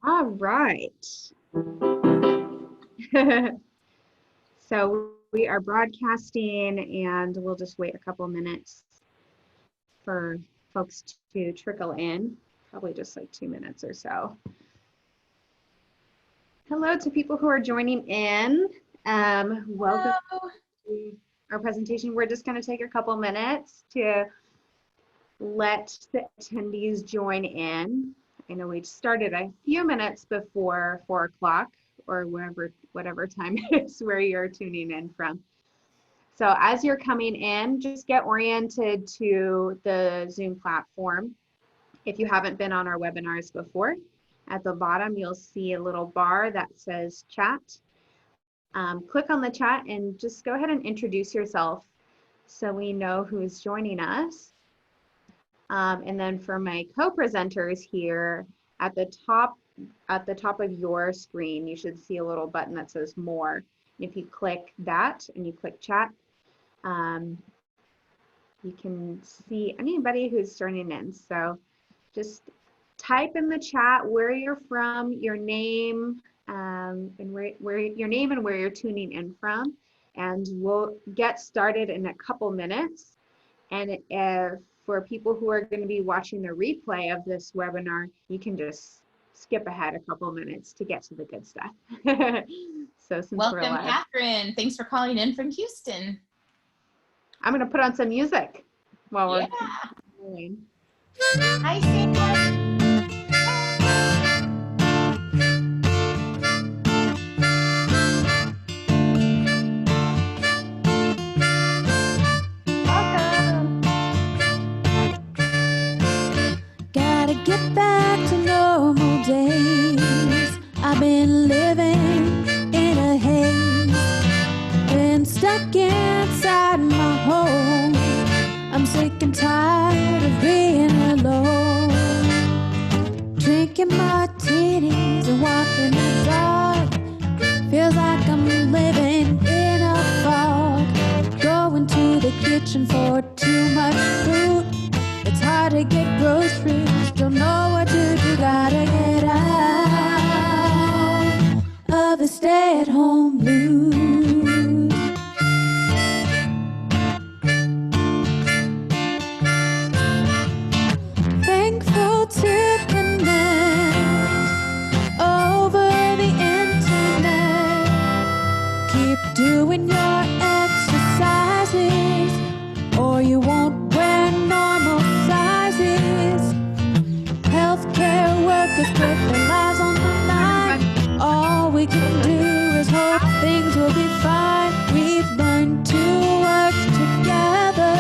All right. So we are broadcasting and we'll just wait a couple minutes for folks to trickle in, probably just like 2 minutes or so. Hello to people who are joining in. Welcome to our presentation. We're just going to take a couple minutes to let the attendees join in. I know we started a few minutes before 4 o'clock or whatever time it is where you're tuning in from. So as you're coming in, just get oriented to the Zoom platform. If you haven't been on our webinars before, at the bottom you'll see a little bar that says chat. Click on the chat and just go ahead and introduce yourself so we know who's joining us. And then for my co-presenters here, at the top of your screen, you should see a little button that says more. And if you click that and you click chat, you can see anybody who's joining in. So just type in the chat where you're from, your name, and where you're tuning in from, and we'll get started in a couple minutes. And if for people who are going to be watching the replay of this webinar, you can just skip ahead a couple minutes to get to the good stuff. So since Welcome, we're live, Catherine. Thanks for calling in from Houston. I'm going to put on some music while we're going. Hi, Sarah. Gotta get back to normal days. I've been living in a haze. Been stuck inside my home. I'm sick and tired of being alone. Drinking martinis and walking in the dark. Feels like I'm living in a fog. Going to the kitchen for too much food. It's hard to get groceries, don't know what to do. Gotta get out of the stay-at-home blues. Thankful to connect over the internet. Keep doing your exercises, or you won't wear normal sizes. Healthcare workers put their lives on the line. All we can do is hope things will be fine. We've learned to work together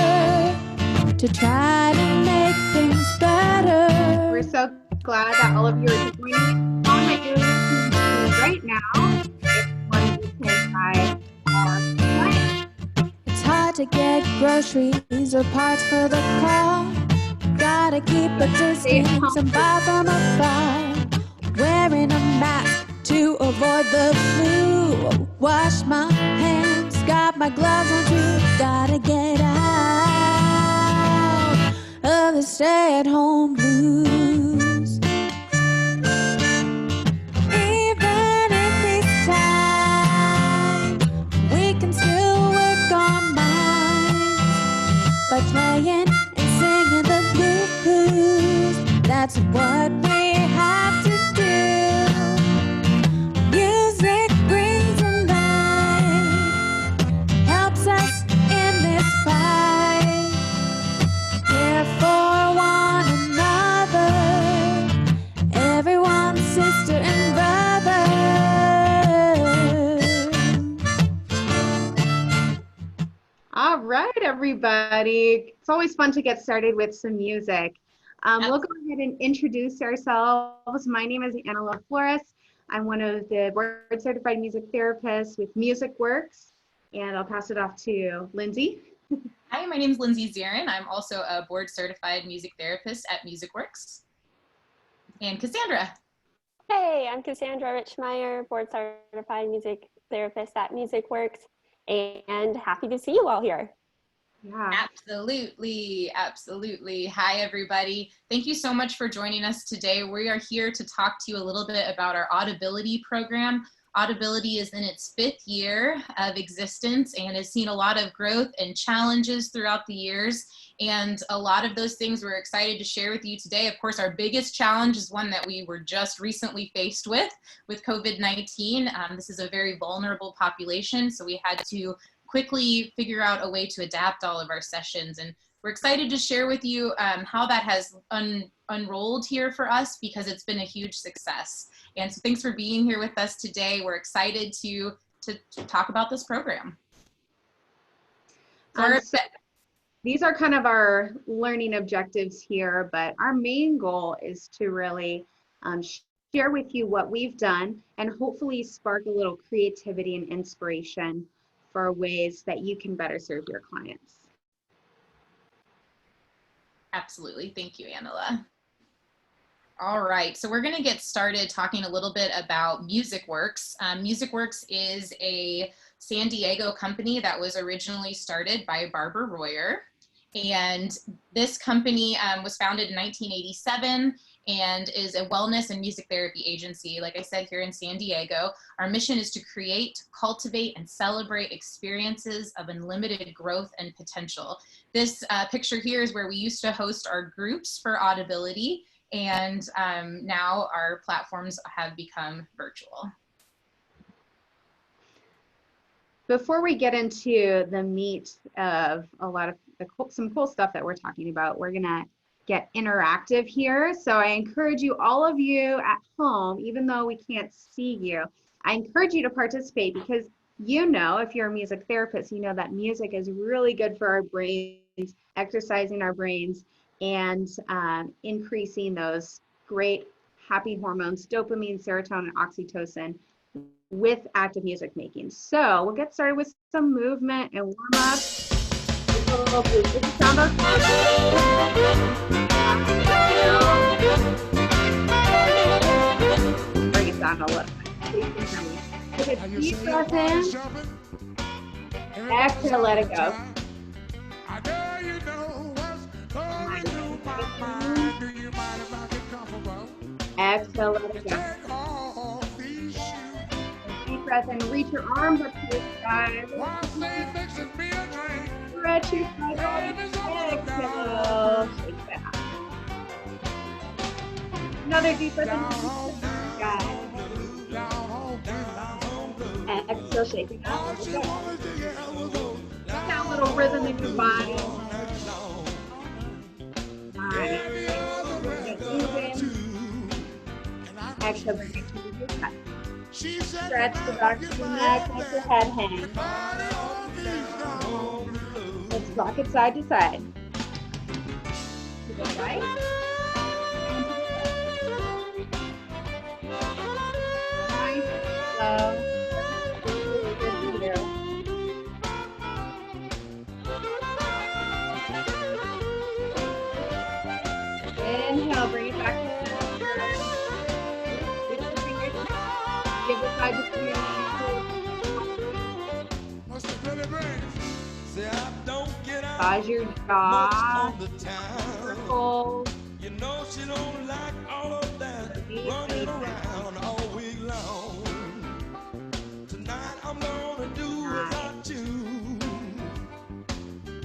to try to make things better. We're so glad that all of you are joining us. The song that you're listening to right now is one written by our client. It's hard to get groceries or parts for the car. Gotta keep a distance and buy from afar. Wearing a mask to avoid the flu. Wash my hands, got my gloves on too. Gotta get out of the stay-at-home blues. Even in these times, we can still work our minds by playing and singing the blues. That's what we have to do. Music brings alive, helps us in this fight. Care for one another, everyone's sister and brother. All right, everybody. It's always fun to get started with some music. We'll go ahead and introduce ourselves. My name is Annela Flores. I'm one of the board certified music therapists with MusicWorks, and I'll pass it off to Lindsay. Hi, my name is Lindsay Zehren. I'm also a board certified music therapist at MusicWorks. And Cassandra. Hey, I'm Cassandra Richmeyer, board certified music therapist at MusicWorks, and happy to see you all here. Yeah. Absolutely, absolutely. Hi, everybody. Thank you so much for joining us today. We are here to talk to you a little bit about our Audibility program. Audibility is in its 5th year of existence and has seen a lot of growth and challenges throughout the years. And a lot of those things we're excited to share with you today. Of course, our biggest challenge is one that we were just recently faced with COVID-19. This is a very vulnerable population, so we had to quickly figure out a way to adapt all of our sessions. And we're excited to share with you how that has unrolled here for us, because it's been a huge success. And so thanks for being here with us today. We're excited to talk about this program. So these are kind of our learning objectives here, but our main goal is to really share with you what we've done and hopefully spark a little creativity and inspiration for ways that you can better serve your clients. Absolutely. Thank you, Annela. All right, so we're going to get started talking a little bit about MusicWorks. MusicWorks is a San Diego company that was originally started by Barbara Royer. And this company was founded in 1987 and is a wellness and music therapy agency, like I said, here in San Diego. Our mission is to create, cultivate, and celebrate experiences of unlimited growth and potential. This picture here is where we used to host our groups for Audibility, and now our platforms have become virtual. Before we get into the meat of a lot of some cool stuff that we're talking about, we're gonna get interactive here. So I encourage you, all of you at home, even though we can't see you, I encourage you to participate, because you know, if you're a music therapist, you know that music is really good for our brains, exercising our brains, and increasing those great happy hormones, dopamine, serotonin, oxytocin, with active music making. So we'll get started with some movement and warm up. Bring it down a little bit. Take a deep breath in. Exhale, let it go. Exhale, let it go. Deep breath in. Reach your arms up to the sky. Stretch your side. Exhale. Shake back. Another deep breath in. Exhale, shake it out. Get that little rhythm in your body. Nice. Exhale, bring it to your chest. Stretch the back of the neck, make your head hang. Let's rock it side to side. To the right. Nice, slow. Inhale, bring it back to the center. Lift the fingers. Give it side to side. Massage your jaw. Circle. You know she don't like all of that running around all week long. Tonight I'm gonna do as I choose.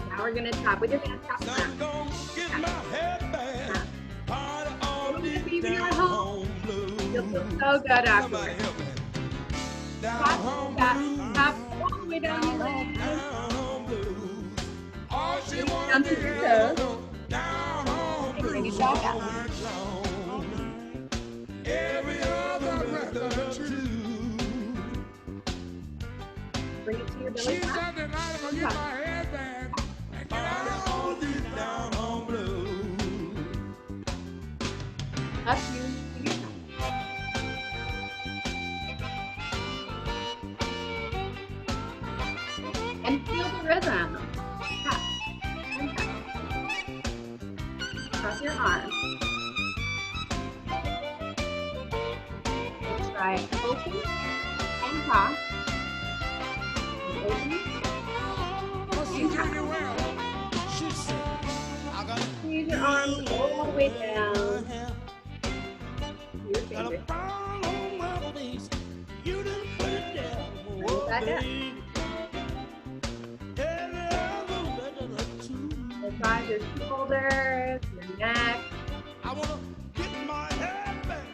Now we're gonna tap with your hands. Tap. I'm gonna get my head back. Party all deep Even down at home. You'll feel so good afterwards. Tap all the way down your leg. Down to your toes. And bring it back up. Bring it to your belly button. Up to your and feel the rhythm. Tap. And tap. Cross your arms. Let's try open and cross. And open and cross. arms all the way down. Your fingers. Bring it back up. Massage your shoulders, your neck. I wanna get my head back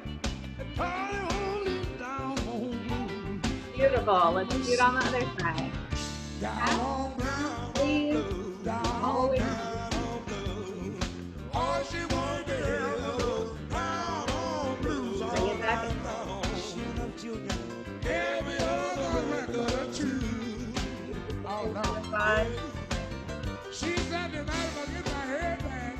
and turn it down. Beautiful. Let's do it on the other side. Down, Please. All the way down. all she wanted is down on blues. Bring it back up. Every other record or two. Oh, no. Massage. She said tonight if I get my head back,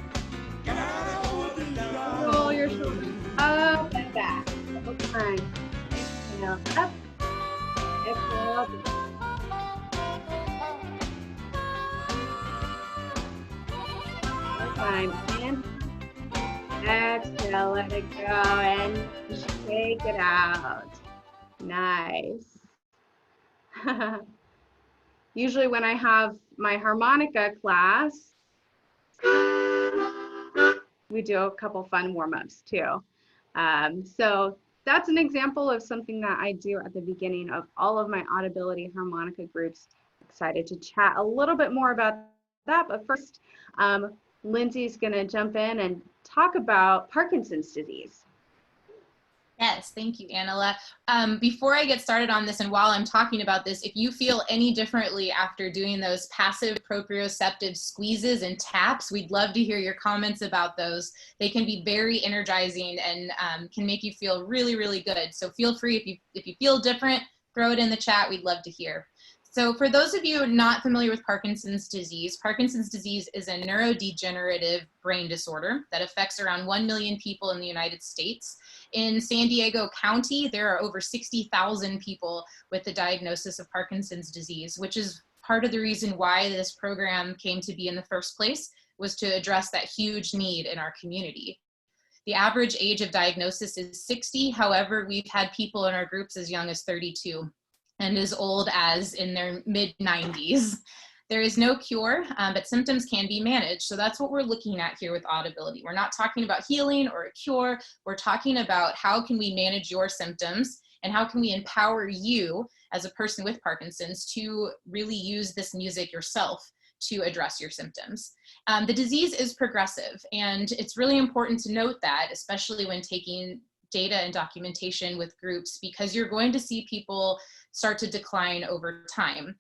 down. Roll your shoulders up and back. Couple times. Exhale up. Exhale down. One time in. Exhale, let it go, and shake it out. Nice. Usually when I have my harmonica class, we do a couple fun warm-ups too. So that's an example of something that I do at the beginning of all of my audibility harmonica groups. Excited to chat a little bit more about that, but first, Lindsay's gonna jump in and talk about Parkinson's disease. Yes, thank you, Annela. Before I get started on this, and while I'm talking about this, if you feel any differently after doing those passive proprioceptive squeezes and taps, we'd love to hear your comments about those. They can be very energizing and can make you feel really, really good. So feel free, if you feel different, throw it in the chat. We'd love to hear. So for those of you not familiar with Parkinson's disease is a neurodegenerative brain disorder that affects around 1 million people in the United States. In San Diego County, there are over 60,000 people with the diagnosis of Parkinson's disease, which is part of the reason why this program came to be in the first place, was to address that huge need in our community. The average age of diagnosis is 60. However, we've had people in our groups as young as 32 and as old as in their mid-90s. There is no cure, but symptoms can be managed. So that's what we're looking at here with audibility. We're not talking about healing or a cure. We're talking about how can we manage your symptoms and how can we empower you as a person with Parkinson's to really use this music yourself to address your symptoms. The disease is progressive, and it's really important to note that, especially when taking data and documentation with groups, because you're going to see people start to decline over time.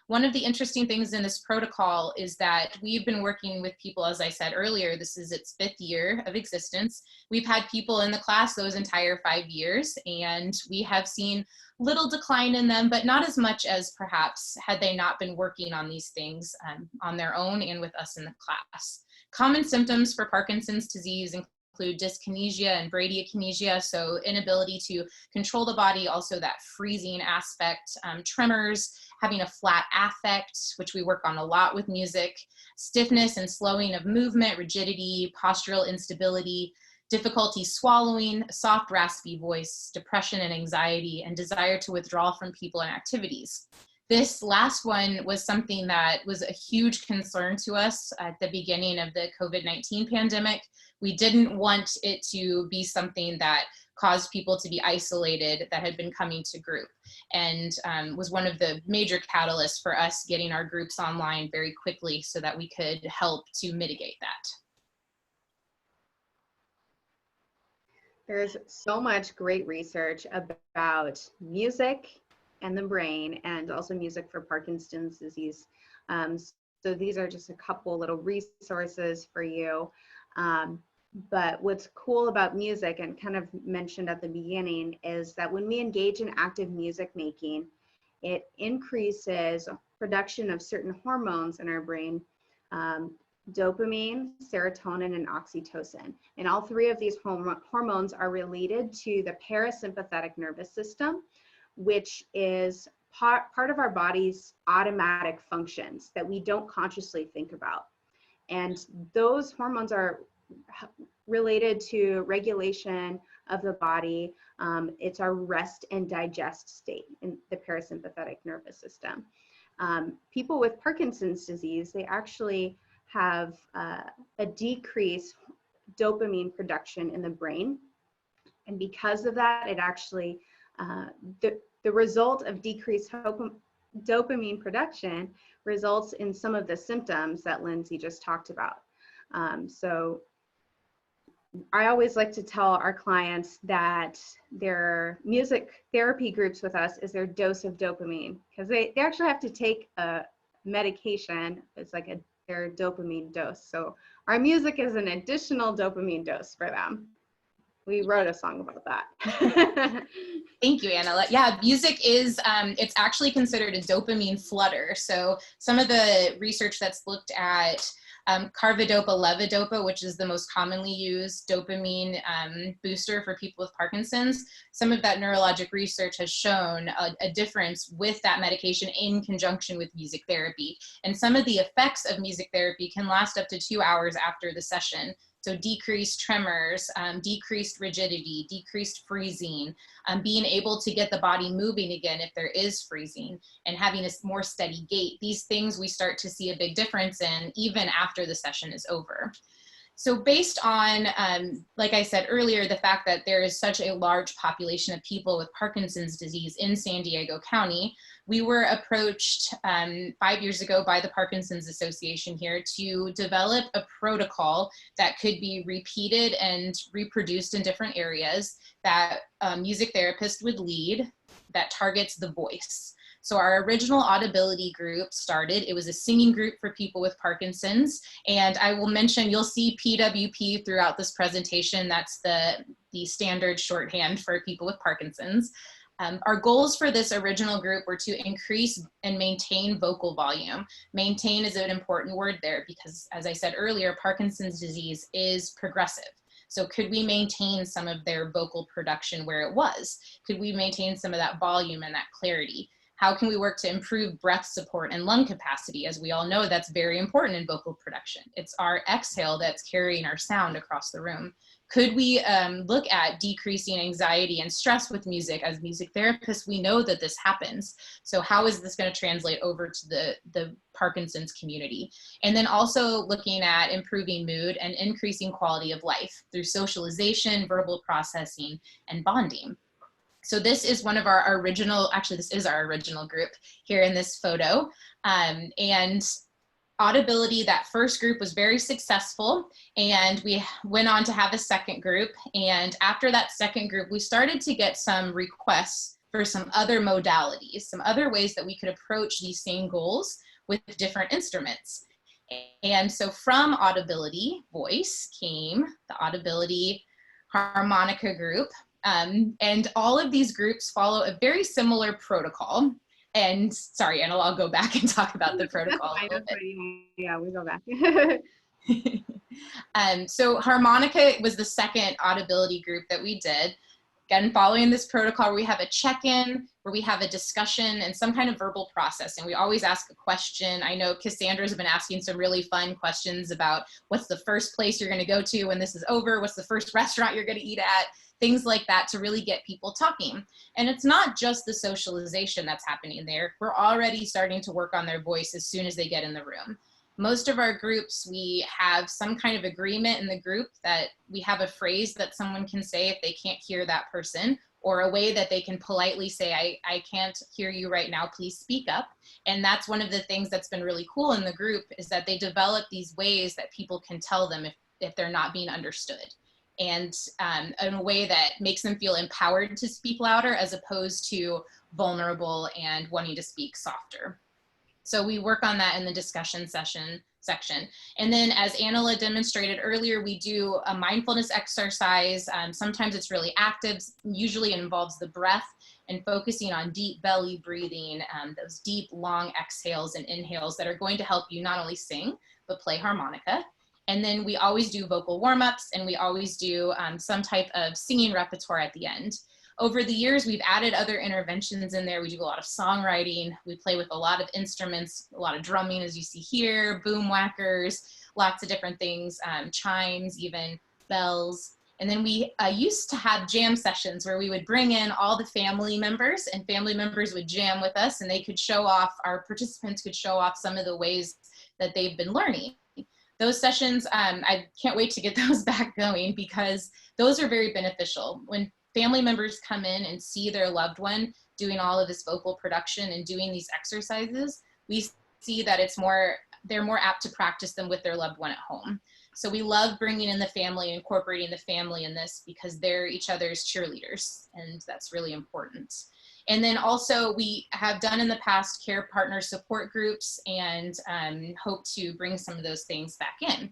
One of the interesting things in this protocol is that we've been working with people, as I said earlier, this is its 5th year of existence. We've had people in the class those entire 5 years, and we have seen little decline in them, but not as much as perhaps had they not been working on these things on their own and with us in the class. Common symptoms for Parkinson's disease include dyskinesia and bradykinesia, so inability to control the body, also that freezing aspect, tremors, having a flat affect, which we work on a lot with music, stiffness and slowing of movement, rigidity, postural instability, difficulty swallowing, a soft raspy voice, depression and anxiety, and desire to withdraw from people and activities. This last one was something that was a huge concern to us at the beginning of the COVID-19 pandemic. We didn't want it to be something that caused people to be isolated that had been coming to group, and was one of the major catalysts for us getting our groups online very quickly so that we could help to mitigate that. There's so much great research about music and the brain, and also music for Parkinson's disease. So these are just a couple little resources for you. But what's cool about music, and kind of mentioned at the beginning, is that when we engage in active music making, it increases production of certain hormones in our brain, dopamine, serotonin, and oxytocin. And all three of these hormones are related to the parasympathetic nervous system, which is part of our body's automatic functions that we don't consciously think about. And those hormones are related to regulation of the body. It's our rest and digest state in the parasympathetic nervous system. People with Parkinson's disease, they actually have a decreased dopamine production in the brain. And because of that, it actually, the result of decreased dopamine production results in some of the symptoms that Lindsay just talked about. So I always like to tell our clients that their music therapy groups with us is their dose of dopamine, because they actually have to take a medication. It's like their dopamine dose. So our music is an additional dopamine dose for them. We wrote a song about that. Thank you, Annela. Yeah, music is, it's actually considered a dopamine flutter. So some of the research that's looked at carbidopa, levodopa, which is the most commonly used dopamine booster for people with Parkinson's, some of that neurologic research has shown a difference with that medication in conjunction with music therapy. And some of the effects of music therapy can last up to 2 hours after the session. So decreased tremors, decreased rigidity, decreased freezing, being able to get the body moving again if there is freezing, and having a more steady gait. These things we start to see a big difference in even after the session is over. So based on, like I said earlier, the fact that there is such a large population of people with Parkinson's disease in San Diego County, we were approached 5 years ago by the Parkinson's Association here to develop a protocol that could be repeated and reproduced in different areas that a music therapist would lead that targets the voice. So our original Audibility group started, it was a singing group for people with Parkinson's. And I will mention, you'll see PWP throughout this presentation. That's the standard shorthand for people with Parkinson's. Our goals for this original group were to increase and maintain vocal volume. Maintain is an important word there because, as I said earlier, Parkinson's disease is progressive. So could we maintain some of their vocal production where it was? Could we maintain some of that volume and that clarity? How can we work to improve breath support and lung capacity? As we all know, that's very important in vocal production. It's our exhale that's carrying our sound across the room. Could we look at decreasing anxiety and stress with music? As music therapists, we know that this happens. So how is this going to translate over to the Parkinson's community? And then also looking at improving mood and increasing quality of life through socialization, verbal processing, and bonding. So this is one of our original, actually this is our original group here in this photo. And Audibility, that first group was very successful, and we went on to have a second group. And after that second group, we started to get some requests for some other modalities, some other ways that we could approach these same goals with different instruments. And so from Audibility voice came the Audibility harmonica group. And all of these groups follow a very similar protocol. And sorry, Annela, I'll go back and talk about the protocol a little bit. Yeah, we go back. So Harmonica was the second Audibility group that we did. Again, following this protocol, we have a check-in where we have a discussion and some kind of verbal process. And we always ask a question. I know Cassandra's been asking some really fun questions about what's the first place you're going to go to when this is over? What's the first restaurant you're going to eat at? Things like that to really get people talking. And it's not just the socialization that's happening there. We're already starting to work on their voice as soon as they get in the room. Most of our groups, we have some kind of agreement in the group that we have a phrase that someone can say if they can't hear that person, or a way that they can politely say, I can't hear you right now, please speak up. And that's one of the things that's been really cool in the group, is that they develop these ways that people can tell them if they're not being understood. And in a way that makes them feel empowered to speak louder as opposed to vulnerable and wanting to speak softer. So we work on that in the discussion section. And then as Annela demonstrated earlier, we do a mindfulness exercise. Sometimes it's really active, usually it involves the breath and focusing on deep belly breathing, those deep, long exhales and inhales that are going to help you not only sing, but play harmonica. And then we always do vocal warm-ups, and we always do some type of singing repertoire at the end. Over the years, we've added other interventions in there. We do a lot of songwriting. We play with a lot of instruments, a lot of drumming, as you see here, boom whackers, lots of different things, chimes, even bells. And then we used to have jam sessions where we would bring in all the family members, and family members would jam with us, and they could show off, our participants could show off some of the ways that they've been learning. Those sessions, I can't wait to get those back going, because those are very beneficial. When family members come in and see their loved one doing all of this vocal production and doing these exercises, we see that they're more apt to practice them with their loved one at home. So we love bringing in the family, incorporating the family in this, because they're each other's cheerleaders, and that's really important. And then also we have done in the past care partner support groups, and hope to bring some of those things back in.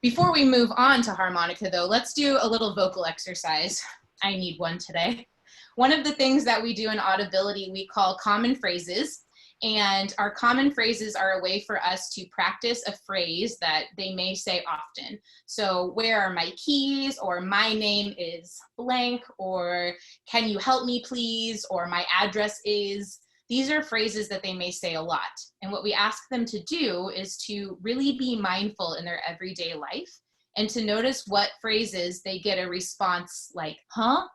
Before we move on to harmonica though, let's do a little vocal exercise. I need one today. One of the things that we do in audibility, we call common phrases. And our common phrases are a way for us to practice a phrase that they may say often. So, where are my keys? Or my name is blank, or can you help me please? Or my address is. These are phrases that they may say a lot. And what we ask them to do is to really be mindful in their everyday life, and to notice what phrases they get a response like, huh?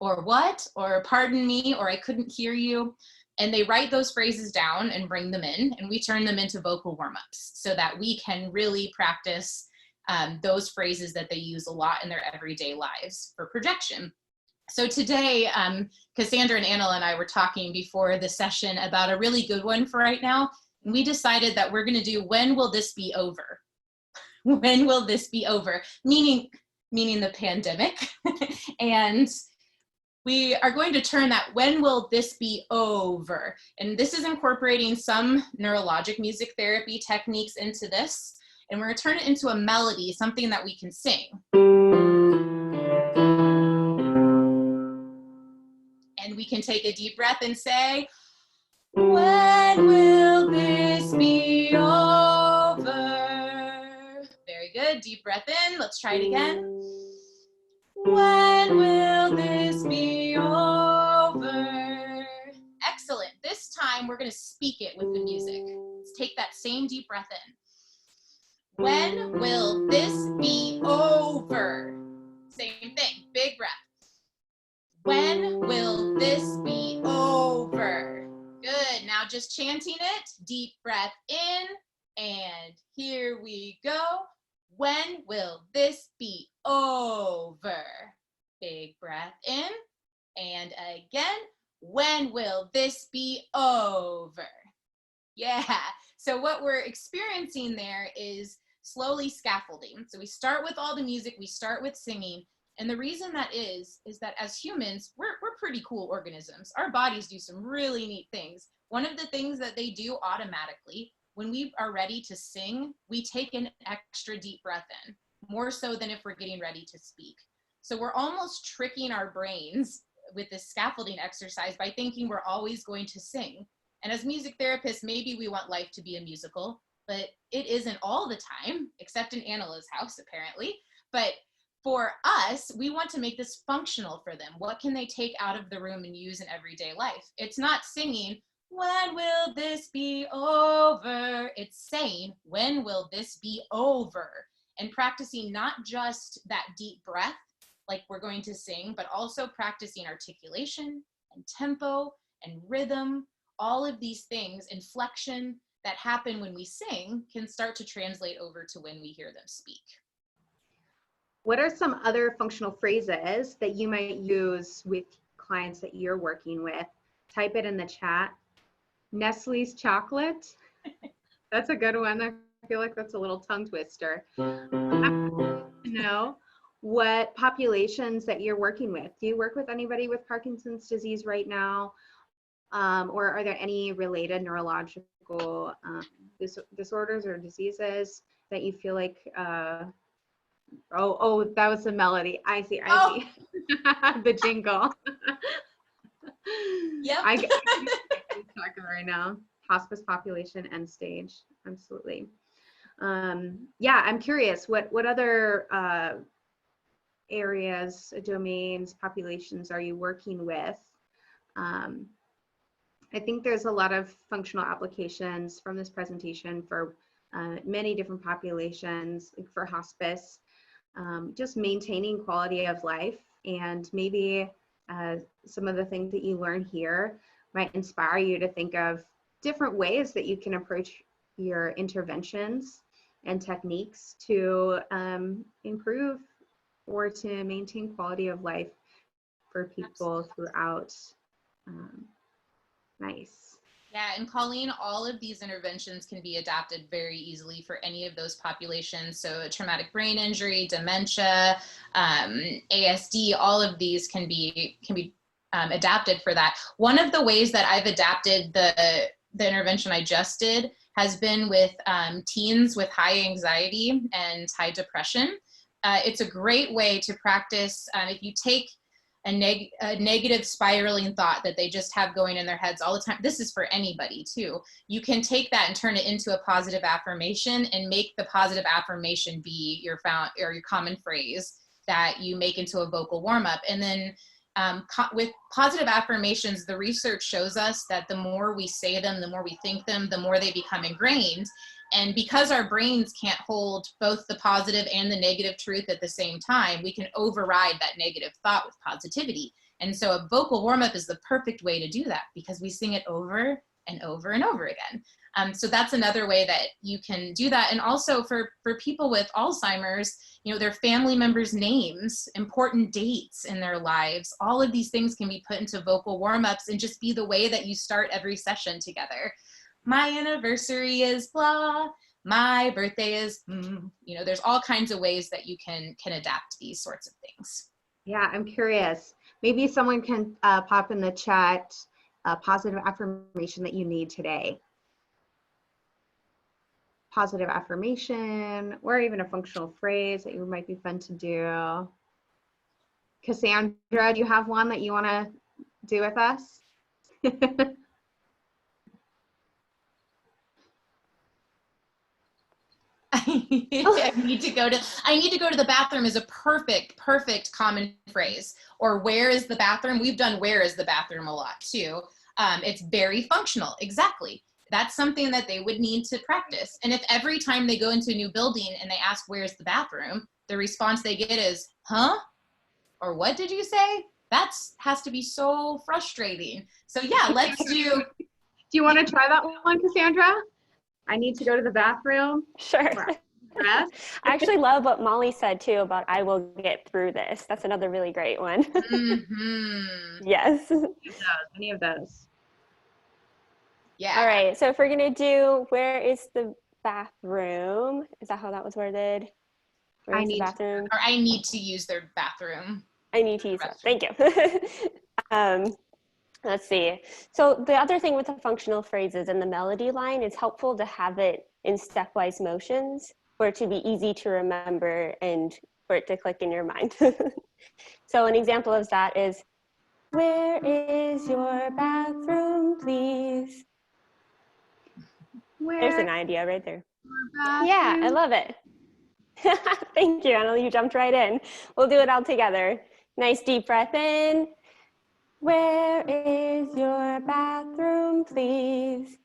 Or what? Or pardon me? Or I couldn't hear you. And they write those phrases down and bring them in, and we turn them into vocal warm-ups so that we can really practice those phrases that they use a lot in their everyday lives for projection. So today, Cassandra and Annela and I were talking before the session about a really good one for right now. And we decided that we're gonna do, when will this be over? When will this be over? Meaning the pandemic. And we are going to turn that when will this be over? And this is incorporating some neurologic music therapy techniques into this. And we're going to turn it into a melody, something that we can sing. And we can take a deep breath and say, when will this be over? Very good. Deep breath in. Let's try it again. When will this be over? Excellent. This time we're going to speak it with the music. Let's take that same deep breath in. When will this be over? Same thing. Big breath. When will this be over? Good. Now just chanting it. Deep breath in. And here we go. When will this be over? Big breath in. And again, when will this be over? Yeah. So what we're experiencing there is slowly scaffolding. So we start with all the music, we start with singing. And the reason that is that as humans, we're pretty cool organisms. Our bodies do some really neat things. One of the things that they do automatically, when we are ready to sing, we take an extra deep breath in, more so than if we're getting ready to speak. So we're almost tricking our brains with this scaffolding exercise by thinking we're always going to sing. And as music therapists, maybe we want life to be a musical, but it isn't all the time, except in Annela's house, apparently. But for us, we want to make this functional for them. What can they take out of the room and use in everyday life? It's not singing, when will this be over? It's saying, when will this be over? And practicing not just that deep breath, like we're going to sing, but also practicing articulation and tempo and rhythm. All of these things, inflection, that happen when we sing can start to translate over to when we hear them speak. What are some other functional phrases that you might use with clients that you're working with? Type it in the chat. Nestle's chocolate. That's a good one. I feel like that's a little tongue twister. No. What populations that you're working with? Do you work with anybody with Parkinson's disease right now? Or are there any related neurological disorders or diseases that you feel like, oh, that was the melody. I see. The jingle. Yep. I'm talking right now. Hospice population, end stage. Absolutely. Yeah, I'm curious, what other areas, domains, populations are you working with? I think there's a lot of functional applications from this presentation for many different populations, like for hospice, just maintaining quality of life, and maybe some of the things that you learn here might inspire you to think of different ways that you can approach your interventions and techniques to improve or to maintain quality of life for people throughout. Nice. Yeah, and Colleen, all of these interventions can be adapted very easily for any of those populations. So a traumatic brain injury, dementia, ASD, all of these can be adapted for that. One of the ways that I've adapted the intervention I just did has been with teens with high anxiety and high depression. It's a great way to practice. If you take a negative spiraling thought that they just have going in their heads all the time. This is for anybody too. You can take that and turn it into a positive affirmation and make the positive affirmation be your common phrase that you make into a vocal warm-up. And then with positive affirmations, the research shows us that the more we say them, the more we think them, the more they become ingrained. And because our brains can't hold both the positive and the negative truth at the same time, we can override that negative thought with positivity. And so a vocal warm-up is the perfect way to do that because we sing it over and over and over again. So that's another way that you can do that. And also for people with Alzheimer's, their family members' names, important dates in their lives, all of these things can be put into vocal warm-ups and just be the way that you start every session together. My anniversary is blah, my birthday is, there's all kinds of ways that you can adapt these sorts of things. Yeah, I'm curious. Maybe someone can pop in the chat a positive affirmation that you need today. Positive affirmation, or even a functional phrase that might be fun to do. Cassandra, do you have one that you want to do with us? I need to go to the bathroom is a perfect common phrase. Or where is the bathroom? We've done where is the bathroom a lot too. It's very functional. Exactly. That's something that they would need to practice. And if every time they go into a new building and they ask where's the bathroom, the response they get is, huh? Or what did you say? That has to be so frustrating. So yeah, let's do. Do you want to try that one, Cassandra? I need to go to the bathroom. Sure. I actually love what Molly said too about I will get through this. That's another really great one. Mm-hmm. Yes. Any of those. Yeah. All right. So if we're going to do where is the bathroom? Is that how that was worded? Where is the bathroom? Or I need to use their bathroom. I need to use that. Thank you. Let's see. So the other thing with the functional phrases and the melody line, it's helpful to have it in stepwise motions for it to be easy to remember and for it to click in your mind. So an example of that is, where is your bathroom, please? There's an idea right there. Yeah, I love it. Thank you, Annela. You jumped right in. We'll do it all together. Nice deep breath in. Where is your bathroom, please?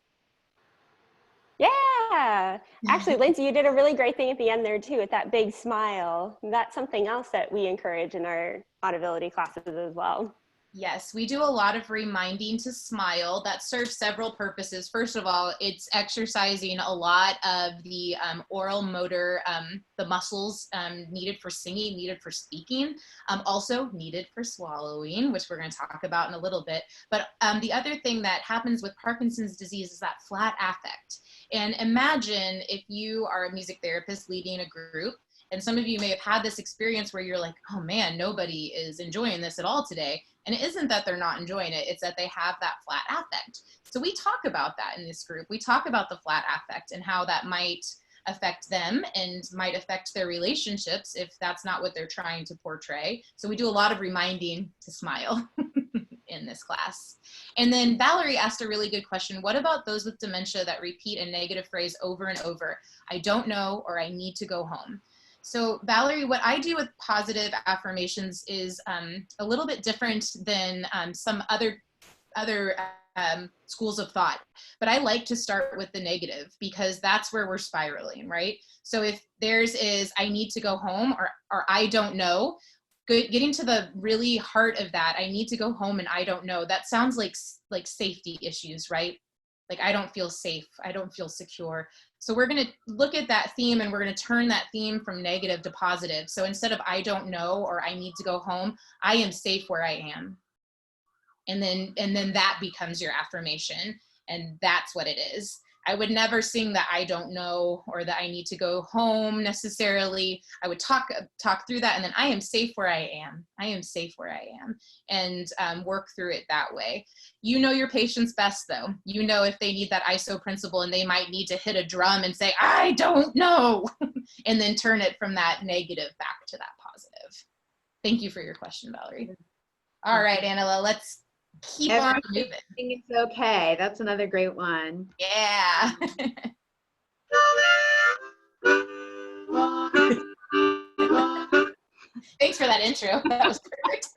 Yeah. Actually, Lindsay, you did a really great thing at the end there too with that big smile. That's something else that we encourage in our audibility classes as well. Yes, we do a lot of reminding to smile. That serves several purposes. First of all, it's exercising a lot of the oral motor, the muscles needed for singing, needed for speaking, also needed for swallowing, which we're going to talk about in a little bit. But the other thing that happens with Parkinson's disease is that flat affect. And imagine if you are a music therapist leading a group, and some of you may have had this experience where you're like, oh man, nobody is enjoying this at all today. And it isn't that they're not enjoying it, it's that they have that flat affect. So we talk about that in this group. We talk about the flat affect and how that might affect them and might affect their relationships if that's not what they're trying to portray. So we do a lot of reminding to smile in this class. And then Valerie asked a really good question. What about those with dementia that repeat a negative phrase over and over? I don't know, or I need to go home. So Valerie, what I do with positive affirmations is a little bit different than some other schools of thought, but I like to start with the negative because that's where we're spiraling, right? So if theirs is I need to go home or I don't know, getting to the really heart of that, I need to go home and I don't know, that sounds like safety issues, right? Like, I don't feel safe. I don't feel secure. So we're going to look at that theme, and we're going to turn that theme from negative to positive. So instead of I don't know, or I need to go home, I am safe where I am. And then that becomes your affirmation. And that's what it is. I would never sing that I don't know or that I need to go home necessarily. I would talk through that, and then I am safe where I am. I am safe where I am, and work through it that way. You know your patients best, though. You know if they need that ISO principle, and they might need to hit a drum and say, I don't know, and then turn it from that negative back to that positive. Thank you for your question, Valerie. All right, Annela, let's keep on moving. It's okay. That's another great one. Yeah. Thanks for that intro. That was perfect.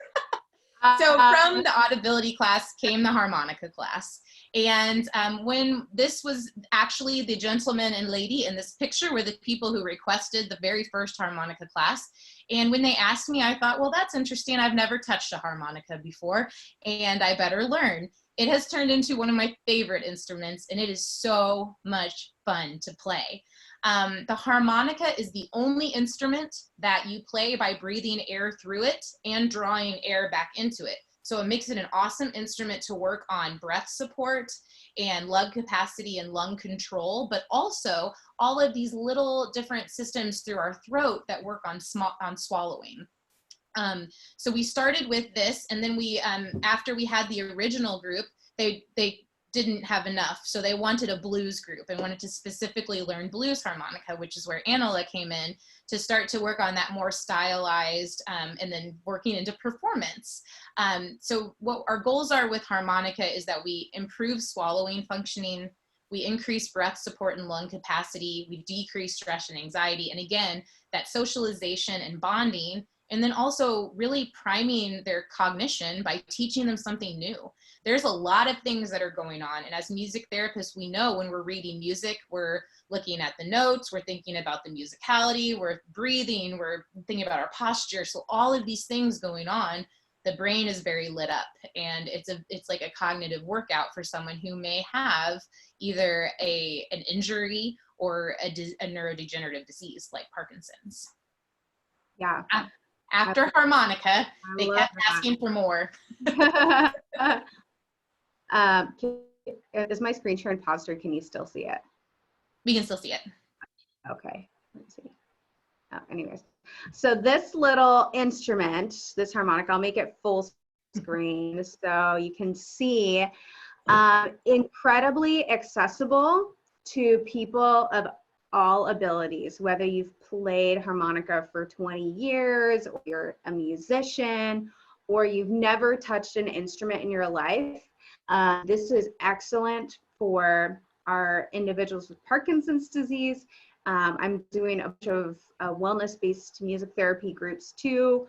So from the audibility class came the harmonica class. And when this was actually the gentleman and lady in this picture were the people who requested the very first harmonica class. And when they asked me, I thought, well, that's interesting. I've never touched a harmonica before, and I better learn. It has turned into one of my favorite instruments, and it is so much fun to play. The harmonica is the only instrument that you play by breathing air through it and drawing air back into it. So it makes it an awesome instrument to work on breath support and lung capacity and lung control, but also all of these little different systems through our throat that work on swallowing. So we started with this, and then we, after we had the original group, they didn't have enough. So they wanted a blues group and wanted to specifically learn blues harmonica, which is where Annela came in to start to work on that more stylized, and then working into performance. So what our goals are with harmonica is that we improve swallowing functioning, we increase breath support and lung capacity, we decrease stress and anxiety, and again, that socialization and bonding, and then also really priming their cognition by teaching them something new. There's a lot of things that are going on, and as music therapists, we know when we're reading music, we're looking at the notes, we're thinking about the musicality, we're breathing, we're thinking about our posture. So all of these things going on, the brain is very lit up, and it's like a cognitive workout for someone who may have either an injury or a neurodegenerative disease like Parkinson's. Yeah. After harmonica, they kept asking for more. Is my screen sharing paused, or can you still see it? We can still see it. Okay, let's see. Anyways, so this little instrument, this harmonica, I'll make it full screen so you can see, incredibly accessible to people of all abilities, whether you've played harmonica for 20 years, or you're a musician, or you've never touched an instrument in your life. This is excellent for our individuals with Parkinson's disease. I'm doing a bunch of wellness-based music therapy groups too,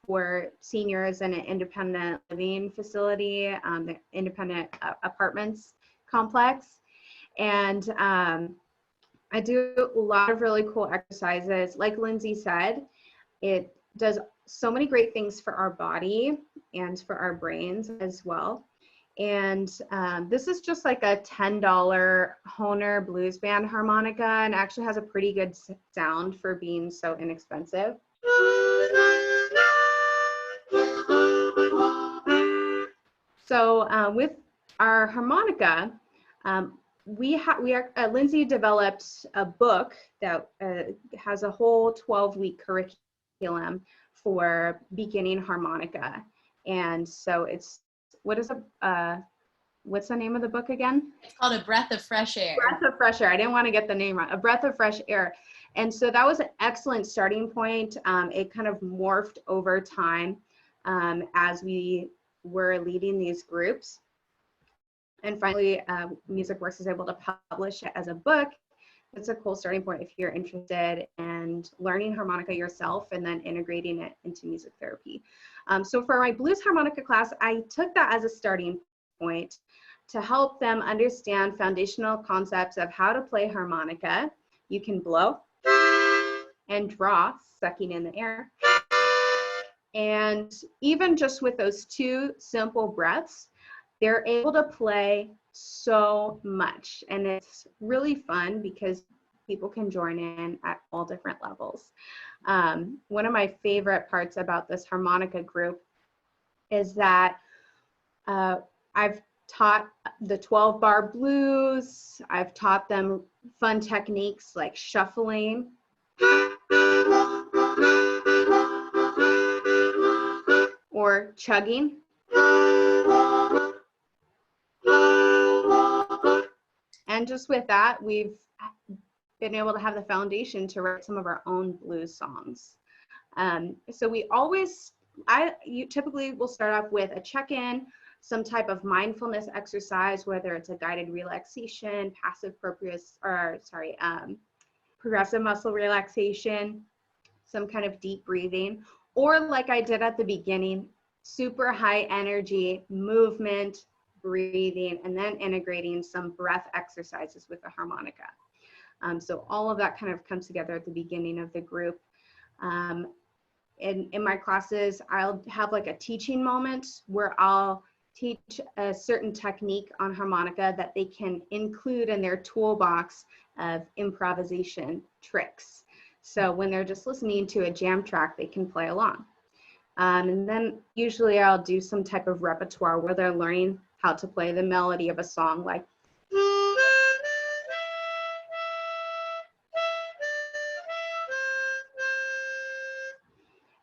for seniors in an independent living facility, the independent apartments complex. And I do a lot of really cool exercises. Like Lindsay said, it does so many great things for our body and for our brains as well. And this is just like a $10 Hohner blues band harmonica, and actually has a pretty good sound for being so inexpensive. So with our harmonica, Lindsay developed a book that has a whole 12-week curriculum for beginning harmonica. And so it's, what's the name of the book again? It's called A Breath of Fresh Air. Breath of Fresh Air. I didn't want to get the name wrong. A Breath of Fresh Air. And so that was an excellent starting point. It kind of morphed over time as we were leading these groups. And finally, MusicWorks is able to publish it as a book. It's a cool starting point if you're interested in learning harmonica yourself and then integrating it into music therapy. So for my blues harmonica class, I took that as a starting point to help them understand foundational concepts of how to play harmonica. You can blow and draw, sucking in the air. And even just with those two simple breaths, they're able to play so much, and it's really fun because people can join in at all different levels. One of my favorite parts about this harmonica group is that I've taught the 12-bar blues. I've taught them fun techniques like shuffling. Or chugging. And just with that, we've been able to have the foundation to write some of our own blues songs. So we always, you typically will start off with a check-in, some type of mindfulness exercise, whether it's a guided relaxation, progressive muscle relaxation, some kind of deep breathing, or like I did at the beginning, super high energy movement, breathing, and then integrating some breath exercises with the harmonica. So all of that kind of comes together at the beginning of the group. In my classes, I'll have like a teaching moment where I'll teach a certain technique on harmonica that they can include in their toolbox of improvisation tricks. So when they're just listening to a jam track, they can play along. And then usually I'll do some type of repertoire where they're learning how to play the melody of a song, like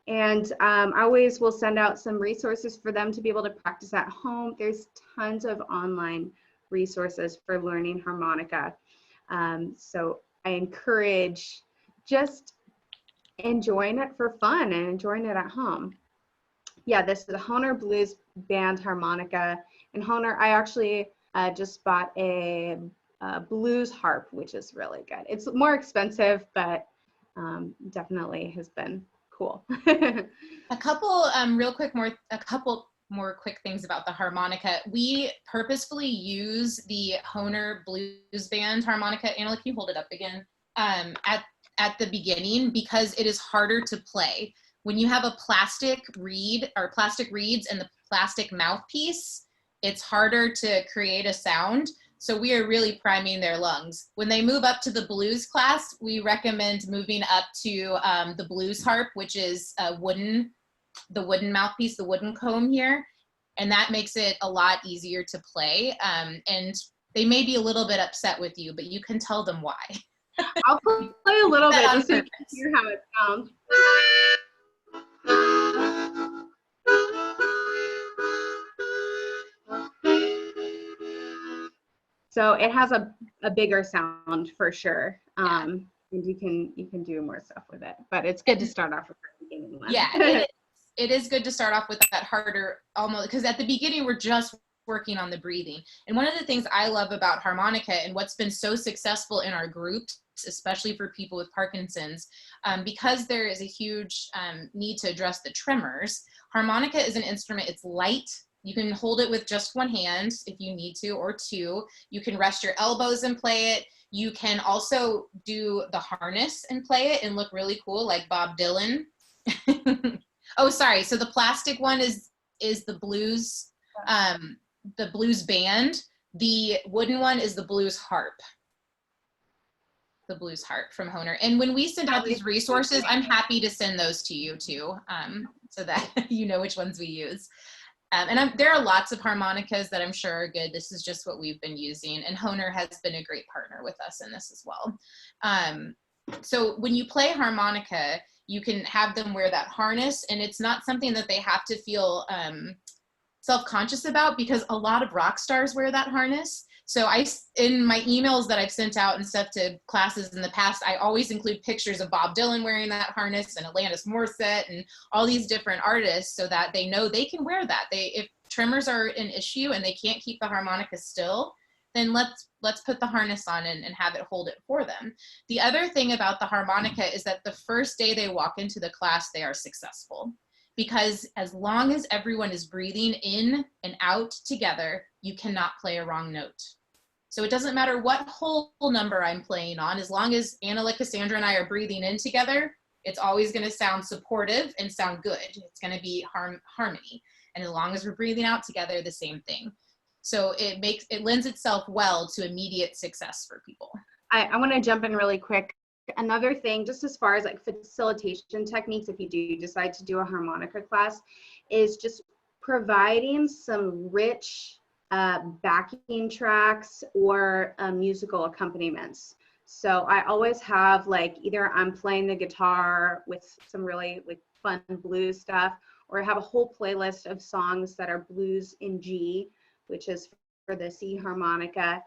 and I always will send out some resources for them to be able to practice at home. There's tons of online resources for learning harmonica. So I encourage just enjoying it for fun and enjoying it at home. Yeah, this is the Hohner Blues Band harmonica. And Hohner, I actually just bought a blues harp, which is really good. It's more expensive, but definitely has been cool. A couple more quick things about the harmonica. We purposefully use the Hohner Blues Band harmonica. Annela, can you hold it up again? At the beginning, because it is harder to play. When you have a plastic reed or plastic reeds and the plastic mouthpiece, it's harder to create a sound. So we are really priming their lungs. When they move up to the blues class, we recommend moving up to the blues harp, which is the wooden mouthpiece, the wooden comb here. And that makes it a lot easier to play. And they may be a little bit upset with you, but you can tell them why. I'll play a little bit just so you can hear how it sounds. So it has a bigger sound for sure. And you can do more stuff with it, but it's good to start off with the beginning one. Yeah, it is good to start off with that harder, almost, because at the beginning we're just working on the breathing. And one of the things I love about harmonica and what's been so successful in our groups, especially for people with Parkinson's, because there is a huge need to address the tremors, harmonica is an instrument. It's light. You can hold it with just one hand if you need to, or two. You can rest your elbows and play it. You can also do the harness and play it and look really cool, like Bob Dylan. Oh, sorry. So the plastic one is the blues band. The wooden one is the blues harp. The blues harp from Hohner. And when we send out these resources, I'm happy to send those to you too, so that you know which ones we use. And there are lots of harmonicas that I'm sure are good. This is just what we've been using. And Hohner has been a great partner with us in this as well. So when you play harmonica, you can have them wear that harness, and it's not something that they have to feel self-conscious about, because a lot of rock stars wear that harness. So in my emails that I've sent out and stuff to classes in the past, I always include pictures of Bob Dylan wearing that harness and Alanis Morissette and all these different artists, so that they know they can wear that. If tremors are an issue and they can't keep the harmonica still, then let's put the harness on and have it hold it for them. The other thing about the harmonica is that the first day they walk into the class, they are successful. Because as long as everyone is breathing in and out together, you cannot play a wrong note. So it doesn't matter what whole number I'm playing on, as long as Annela, Cassandra, and I are breathing in together, it's always going to sound supportive and sound good. It's going to be harmony. And as long as we're breathing out together, the same thing. So it lends itself well to immediate success for people. I want to jump in really quick. Another thing, just as far as like facilitation techniques, if you do decide to do a harmonica class, is just providing some rich backing tracks or musical accompaniments. So I always have like either I'm playing the guitar with some really like fun blues stuff, or I have a whole playlist of songs that are blues in G, which is for the C harmonica.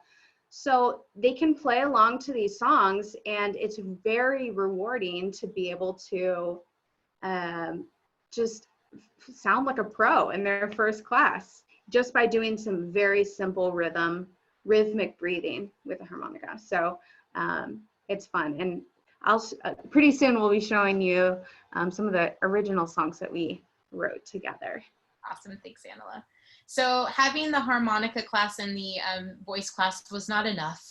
So they can play along to these songs, and it's very rewarding to be able to just sound like a pro in their first class just by doing some very simple rhythmic breathing with a harmonica. So it's fun. And pretty soon we'll be showing you some of the original songs that we wrote together. Awesome. Thanks, Annela. So having the harmonica class and the voice class was not enough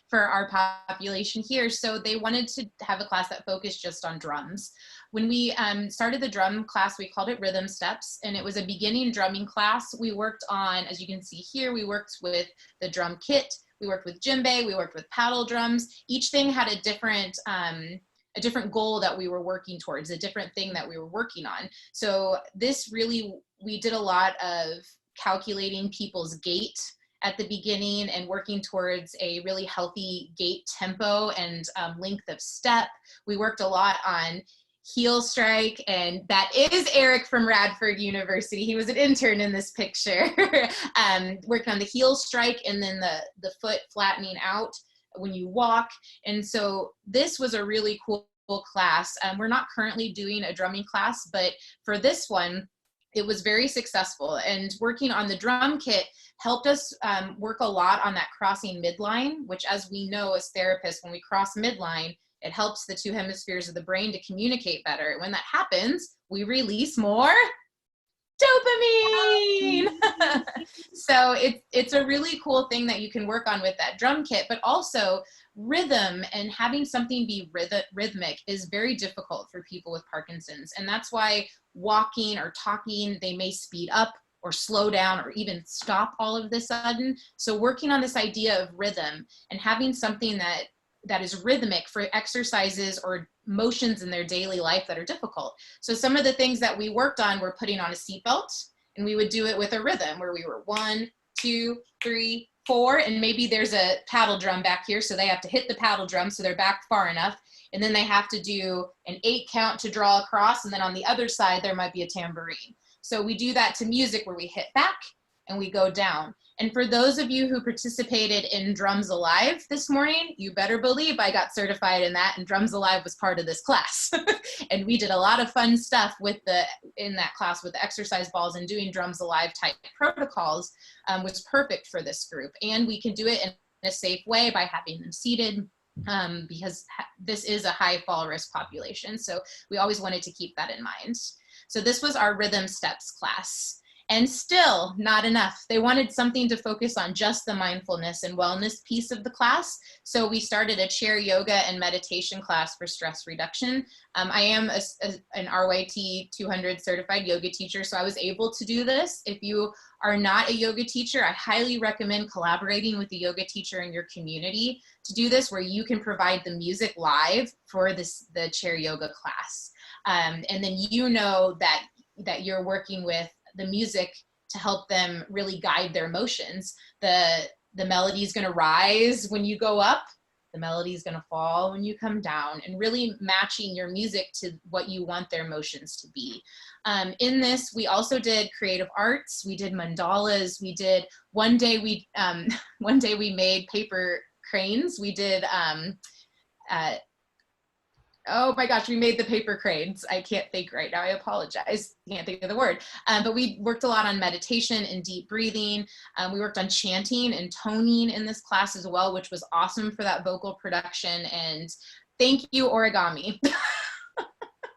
for our population here. So they wanted to have a class that focused just on drums. When we started the drum class, we called it Rhythm Steps, and it was a beginning drumming class. We worked on, as you can see here, we worked with the drum kit, we worked with djembe, we worked with paddle drums. Each thing had a different goal that we were working towards, a different thing that we were working on. So this really, we did a lot of calculating people's gait at the beginning and working towards a really healthy gait tempo and length of step. We worked a lot on heel strike, and that is Eric from Radford University. He was an intern in this picture. Working on the heel strike and then the foot flattening out when you walk. And so this was a really cool class. We're not currently doing a drumming class, but for this one, it was very successful. And working on the drum kit helped us work a lot on that crossing midline, which, as we know as therapists, when we cross midline, it helps the two hemispheres of the brain to communicate better. And when that happens, we release more dopamine. So it's a really cool thing that you can work on with that drum kit, but also rhythm and having something be rhythmic is very difficult for people with Parkinson's. And that's why walking or talking, they may speed up or slow down or even stop all of a sudden. So working on this idea of rhythm and having something that is rhythmic for exercises or motions in their daily life that are difficult. So some of the things that we worked on were putting on a seatbelt, and we would do it with a rhythm where we were 1, 2, 3, 4, and maybe there's a paddle drum back here, so they have to hit the paddle drum so they're back far enough, and then they have to do an 8 count to draw across, and then on the other side there might be a tambourine. So we do that to music where we hit back and we go down. And for those of you who participated in Drums Alive this morning, you better believe I got certified in that, and Drums Alive was part of this class. And we did a lot of fun stuff in that class with the exercise balls, and doing Drums Alive type protocols was perfect for this group. And we can do it in a safe way by having them seated, because this is a high fall risk population. So we always wanted to keep that in mind. So this was our Rhythm Steps class. And still not enough. They wanted something to focus on just the mindfulness and wellness piece of the class. So we started a chair yoga and meditation class for stress reduction. I am an RYT 200 certified yoga teacher, so I was able to do this. If you are not a yoga teacher, I highly recommend collaborating with a yoga teacher in your community to do this, where you can provide the music live for the chair yoga class. And then you know that you're working with the music to help them really guide their emotions. The melody is going to rise when you go up, the melody is going to fall when you come down, and really matching your music to what you want their emotions to be. In this, we also did creative arts. We did mandalas. We did one day we made paper cranes. We did oh my gosh, we made the paper cranes. I can't think right now. I apologize. Can't think of the word. But we worked a lot on meditation and deep breathing. We worked on chanting and toning in this class as well, which was awesome for that vocal production. And thank you, origami.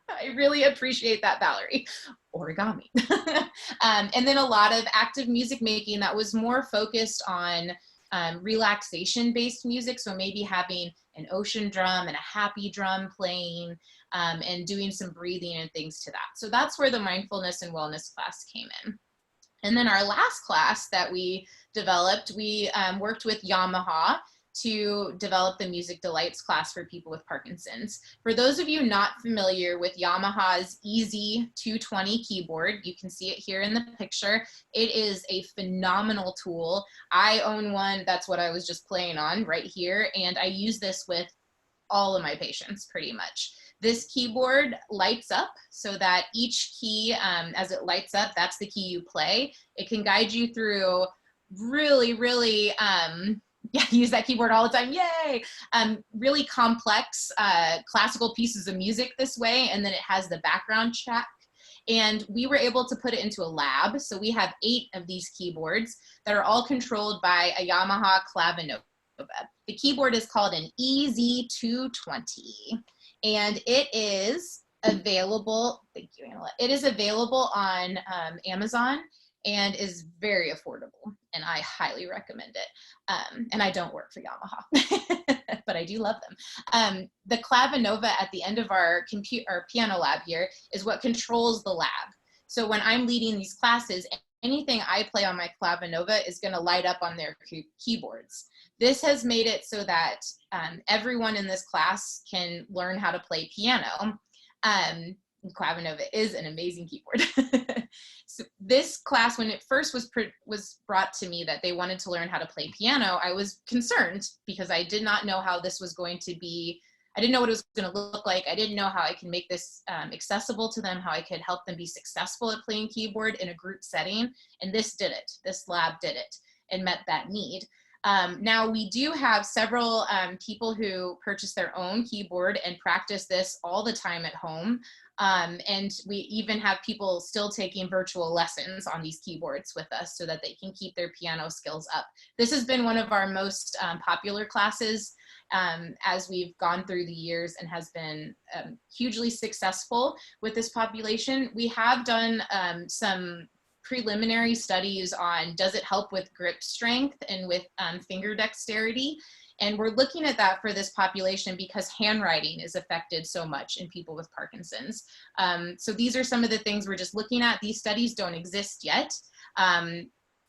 I really appreciate that, Valerie. Origami. And then a lot of active music making that was more focused on relaxation-based music. So maybe having an ocean drum and a happy drum playing, and doing some breathing and things to that. So that's where the mindfulness and wellness class came in. And then our last class that we developed, we worked with Yamaha to develop the Music Delights class for people with Parkinson's. For those of you not familiar with Yamaha's Easy 220 keyboard, you can see it here in the picture. It is a phenomenal tool. I own one. That's what I was just playing on right here. And I use this with all of my patients pretty much. This keyboard lights up so that each key, as it lights up, that's the key you play. It can guide you through really, yeah, I use that keyboard all the time, yay! Really complex classical pieces of music this way, and then it has the background track. And we were able to put it into a lab. So we have 8 of these keyboards that are all controlled by a Yamaha Clavinova. The keyboard is called an EZ220, and it is available, thank you, Annela. It is available on Amazon and is very affordable, and I highly recommend it. And I don't work for Yamaha, but I do love them. The Clavinova at the end of our piano lab here is what controls the lab. So when I'm leading these classes, anything I play on my Clavinova is gonna light up on their keyboards. This has made it so that everyone in this class can learn how to play piano. Clavinova is an amazing keyboard. So this class, when it first was brought to me that they wanted to learn how to play piano, I was concerned because I did not know how this was going to be. I didn't know what it was going to look like. I didn't know how I can make this accessible to them, how I could help them be successful at playing keyboard in a group setting. And this did it. This lab did it and met that need. Now we do have several people who purchase their own keyboard and practice this all the time at home. And we even have people still taking virtual lessons on these keyboards with us so that they can keep their piano skills up. This has been one of our most popular classes as we've gone through the years and has been hugely successful with this population. We have done some preliminary studies on does it help with grip strength and with finger dexterity. And we're looking at that for this population because handwriting is affected so much in people with Parkinson's. So these are some of the things we're just looking at. These studies don't exist yet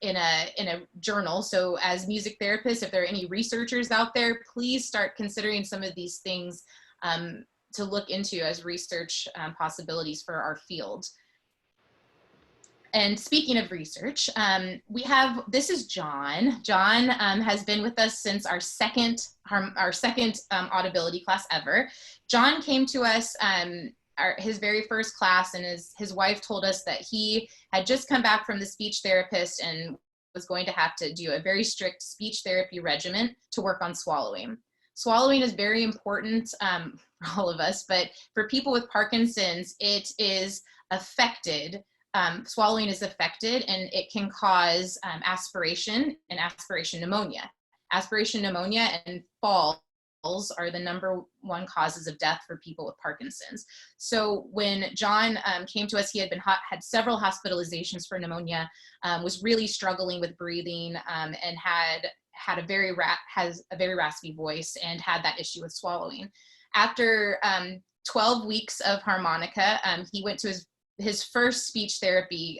in a journal. So as music therapists, if there are any researchers out there, please start considering some of these things to look into as research possibilities for our field. And speaking of research, this is John. John has been with us since our second audibility class ever. John came to us his very first class, and his wife told us that he had just come back from the speech therapist and was going to have to do a very strict speech therapy regimen to work on swallowing. Swallowing is very important for all of us, but for people with Parkinson's, it is affected. Swallowing is affected, and it can cause aspiration and aspiration pneumonia. Aspiration pneumonia and falls are the #1 causes of death for people with Parkinson's. So when John came to us, he had several hospitalizations for pneumonia, was really struggling with breathing, and has a very raspy voice and had that issue with swallowing. After 12 weeks of Harmonica, he went to his first speech therapy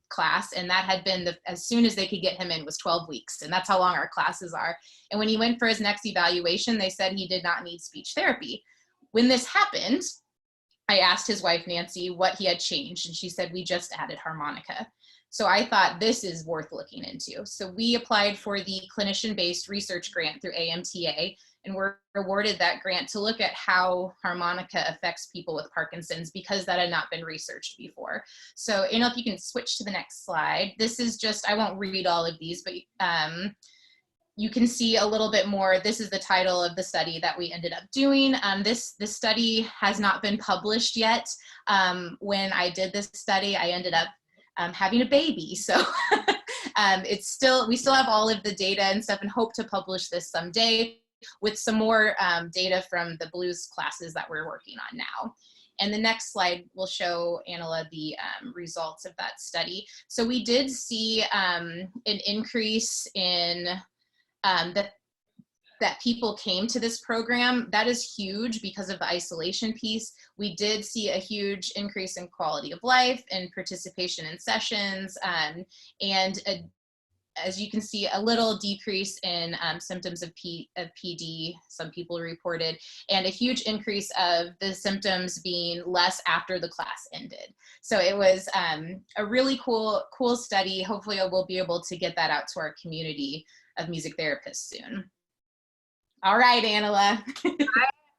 class, and that had been as soon as they could get him in was 12 weeks, and that's how long our classes are. And when he went for his next evaluation, they said he did not need speech therapy. When this happened, I asked his wife, Nancy, what he had changed, and she said, we just added Harmonica. So I thought this is worth looking into. So we applied for the clinician-based research grant through AMTA, and were awarded that grant to look at how Harmonica affects people with Parkinson's because that had not been researched before. So Annela, if you can switch to the next slide. This is just, I won't read all of these, but you can see a little bit more. This is the title of the study that we ended up doing. This study has not been published yet. When I did this study, I ended up having a baby. So we still have all of the data and stuff and hope to publish this someday with some more data from the blues classes that we're working on now. And the next slide will show, Annela, the results of that study. So we did see an increase in that people came to this program, that is huge because of the isolation piece. We did see a huge increase in quality of life and participation in sessions, and as you can see, a little decrease in symptoms of PD, some people reported, and a huge increase of the symptoms being less after the class ended. So it was a really cool study. Hopefully we'll be able to get that out to our community of music therapists soon. All right, Annela.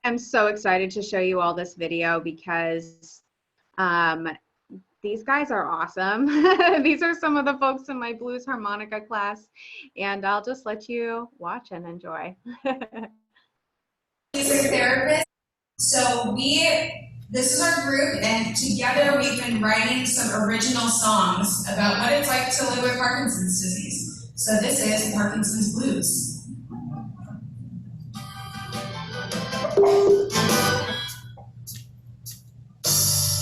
I'm so excited to show you all this video because these guys are awesome. These are some of the folks in my blues harmonica class, and I'll just let you watch and enjoy. Music therapist. So this is our group, and together we've been writing some original songs about what it's like to live with Parkinson's disease. So this is Parkinson's Blues.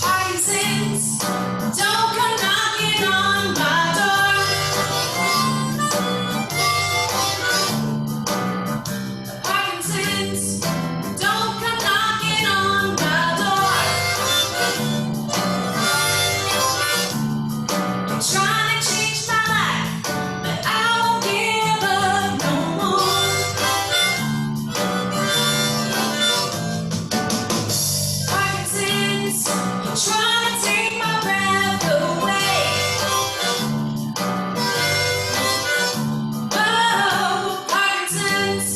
Parkinson's, don't come knocking on my door. Parkinson's, don't come knocking on my door. You're trying to change my life, but I won't give up no more. Parkinson's, you're trying to take my breath away. Oh, Parkinson's,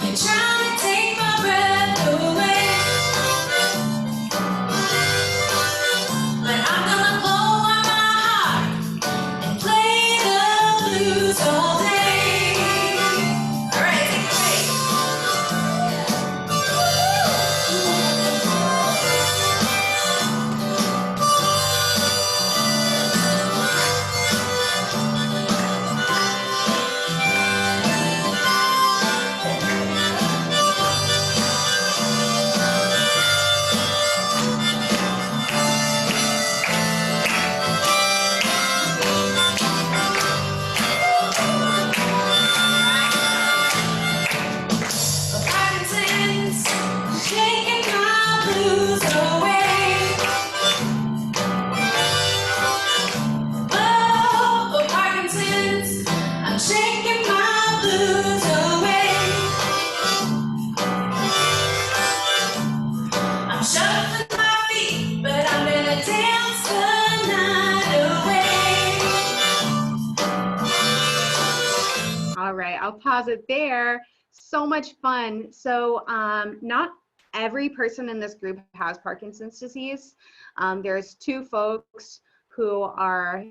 you're trying to take my breath away. But I'm gonna blow on my heart and play the blues all day. All right, take it Parkinson's, shaking my blues away. Oh, Parkinson's, I'm shaking my blues away. I'm shuffling my feet, but I'm gonna dance the night away. All right, I'll pause it there. So much fun. So not every person in this group has Parkinson's disease. There's two folks who are,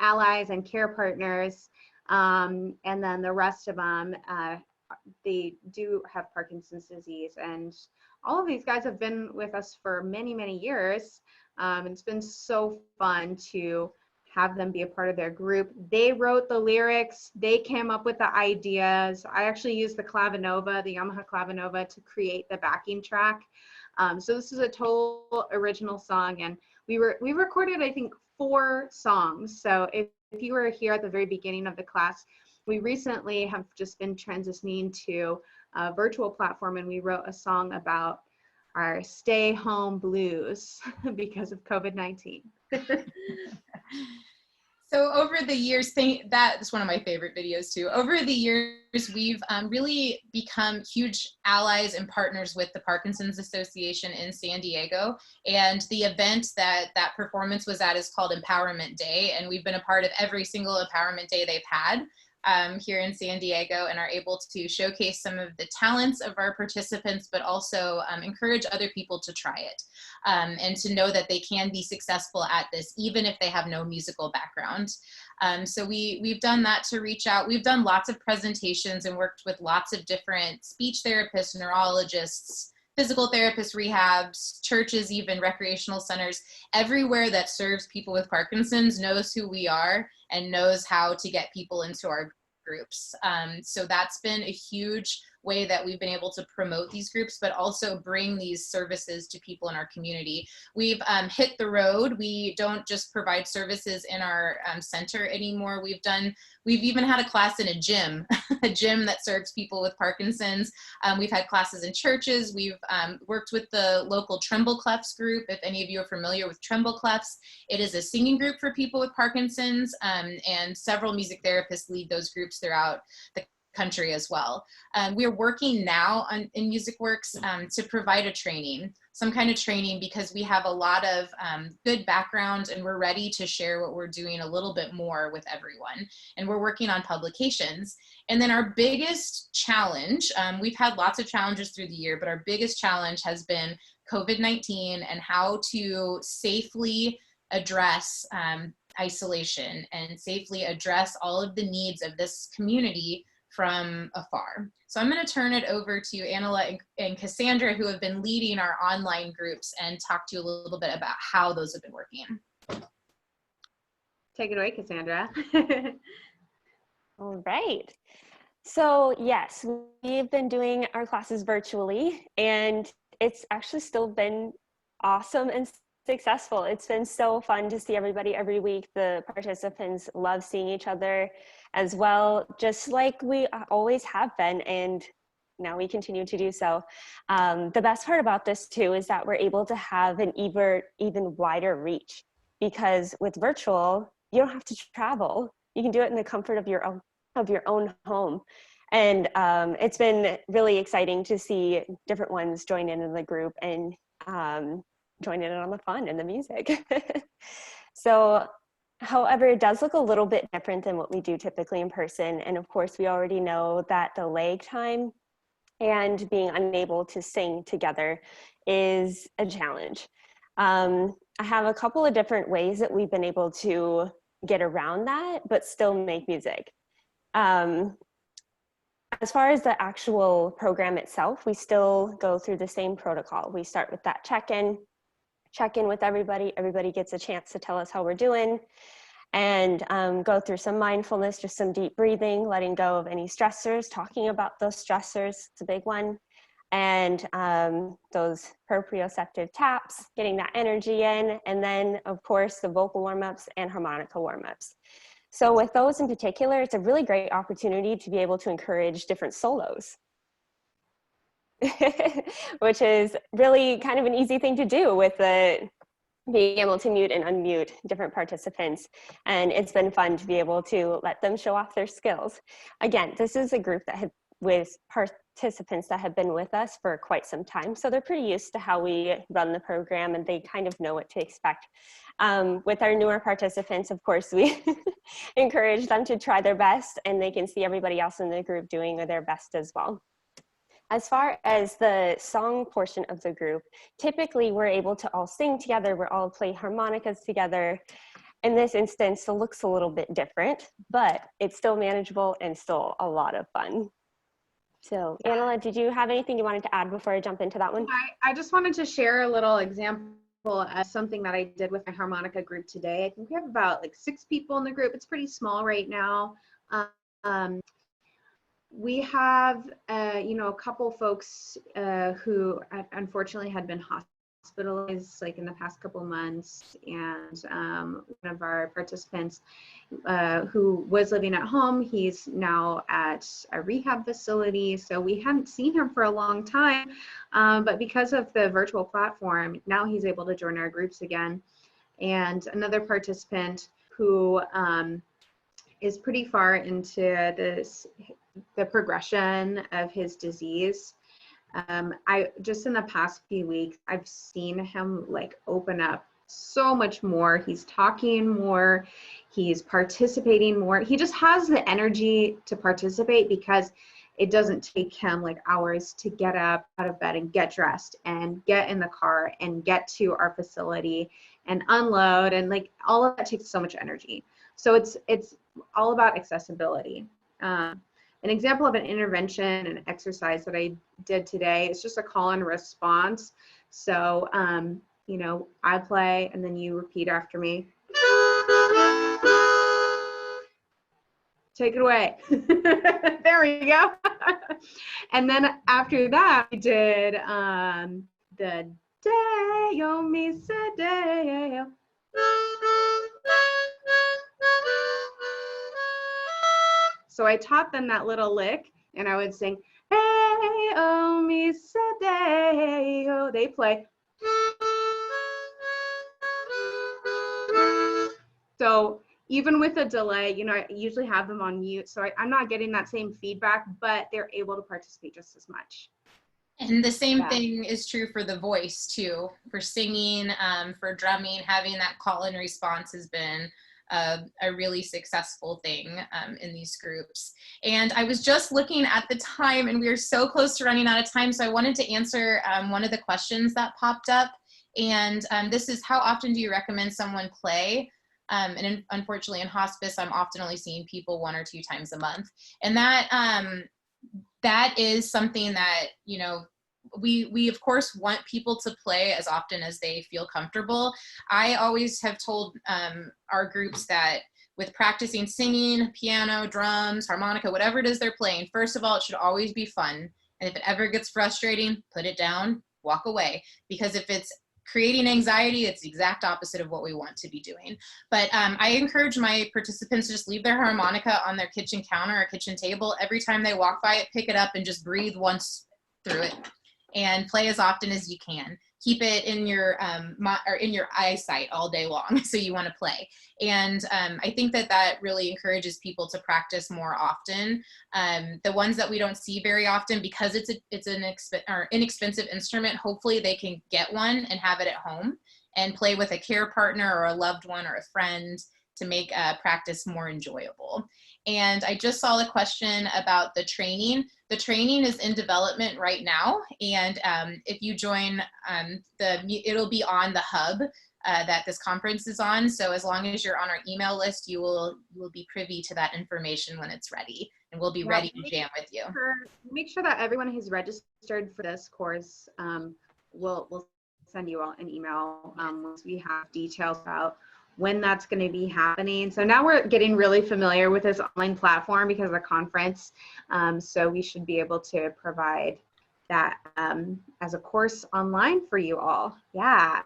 allies and care partners, and then the rest of them, they do have Parkinson's disease. And all of these guys have been with us for many, many years. It's been so fun to have them be a part of their group. They wrote the lyrics, they came up with the ideas. I actually used the clavinova, the Yamaha clavinova, to create the backing track. So this is a total original song, and we recorded, I think, 4 songs. So if you were here at the very beginning of the class, we recently have just been transitioning to a virtual platform, and we wrote a song about our stay home blues because of COVID-19. So over the years, that's one of my favorite videos too. Over the years, we've really become huge allies and partners with the Parkinson's Association in San Diego. And the event that performance was at is called Empowerment Day. And we've been a part of every single Empowerment Day they've had here in San Diego, and are able to showcase some of the talents of our participants, but also encourage other people to try it, and to know that they can be successful at this, even if they have no musical background. So we've done that to reach out. We've done lots of presentations and worked with lots of different speech therapists, neurologists, physical therapists, rehabs, churches, even recreational centers. Everywhere that serves people with Parkinson's knows who we are and knows how to get people into our groups. So that's been a huge way that we've been able to promote these groups, but also bring these services to people in our community. We've hit the road. We don't just provide services in our center anymore. We've even had a class in a gym, a gym that serves people with Parkinson's. We've had classes in churches. We've worked with the local Tremble Clefs group. If any of you are familiar with Tremble Clefs, it is a singing group for people with Parkinson's, and several music therapists lead those groups throughout the country as well. We're working now in MusicWorks to provide a training, some kind of training, because we have a lot of good background and we're ready to share what we're doing a little bit more with everyone. And we're working on publications. And then our biggest challenge, we've had lots of challenges through the year, but our biggest challenge has been COVID-19 and how to safely address isolation and safely address all of the needs of this community from afar. So I'm going to turn it over to Annela and Cassandra, who have been leading our online groups, and talk to you a little bit about how those have been working. Take it away, Cassandra. All right. So yes, we've been doing our classes virtually, and it's actually still been awesome and successful. It's been so fun to see everybody every week. The participants love seeing each other as well, just like we always have been, and now we continue to do so. The best part about this too is that we're able to have an even wider reach, because with virtual, you don't have to travel. You can do it in the comfort of your own home. And it's been really exciting to see different ones join in the group and join in on the fun and the music. So, however, it does look a little bit different than what we do typically in person. And of course, we already know that the lag time and being unable to sing together is a challenge. I have a couple of different ways that we've been able to get around that, but still make music. As far as the actual program itself, we still go through the same protocol. We start with that check-in with everybody. Everybody gets a chance to tell us how we're doing, and go through some mindfulness, just some deep breathing, letting go of any stressors, talking about those stressors, it's a big one, and those proprioceptive taps, getting that energy in, and then of course the vocal warm-ups and harmonica warm-ups. So with those in particular, it's a really great opportunity to be able to encourage different solos, which is really kind of an easy thing to do with being able to mute and unmute different participants. And it's been fun to be able to let them show off their skills. Again, this is a group that with participants that have been with us for quite some time. So they're pretty used to how we run the program, and they kind of know what to expect. With our newer participants, of course, we encourage them to try their best, and they can see everybody else in the group doing their best as well. As far as the song portion of the group, typically we're able to all sing together, we're all play harmonicas together. In this instance, it looks a little bit different, but it's still manageable and still a lot of fun. So, Annela, did you have anything you wanted to add before I jump into that one? I just wanted to share a little example of something that I did with my harmonica group today. I think we have about like 6 people in the group. It's pretty small right now. We have, a couple folks who unfortunately had been hospitalized like in the past couple months, and one of our participants who was living at home, he's now at a rehab facility. So we hadn't seen him for a long time, but because of the virtual platform, now he's able to join our groups again. And another participant who is pretty far into the progression of his disease. I just in the past few weeks, I've seen him like open up so much more. He's talking more, he's participating more. He just has the energy to participate because it doesn't take him like hours to get up out of bed and get dressed and get in the car and get to our facility and unload, and like all of that takes so much energy. So it's all about accessibility. An example of an intervention and exercise that I did today is just a call and response. So, I play and then you repeat after me. take it away. There we go. And then after that, we did the Deo Misa Deo. So I taught them that little lick, and I would sing, Deo Misa Deo. They play. So even with a delay, you know, I usually have them on mute, so I'm not getting that same feedback, but they're able to participate just as much. And the same thing is true for the voice too, for singing, for drumming. Having that call and response has been a really successful thing in these groups. And I was just looking at the time, and we are so close to running out of time, so I wanted to answer one of the questions that popped up. And this is, how often do you recommend someone play? And unfortunately in hospice, I'm often only seeing people 1 or 2 times a month. And that is something that, you know, we of course want people to play as often as they feel comfortable. I always have told our groups that with practicing singing, piano, drums, harmonica, whatever it is they're playing, first of all, it should always be fun. And if it ever gets frustrating, put it down, walk away. Because if it's creating anxiety, it's the exact opposite of what we want to be doing. But I encourage my participants to just leave their harmonica on their kitchen counter or kitchen table. Every time they walk by it, pick it up and just breathe once through it and play as often as you can. Keep it in your eyesight all day long, so you want to play. And I think that really encourages people to practice more often. The ones that we don't see very often, because it's an inexpensive instrument, hopefully they can get one and have it at home and play with a care partner or a loved one or a friend to make practice more enjoyable. And I just saw the question about the training. The training is in development right now, and if you join, it'll be on the hub that this conference is on. So as long as you're on our email list, you will be privy to that information when it's ready, and we'll be ready to jam with you. Make sure that everyone who's registered for this course, we'll send you all an email once we have details about when that's going to be happening. So now we're getting really familiar with this online platform because of the conference. So we should be able to provide that as a course online for you all. Yeah,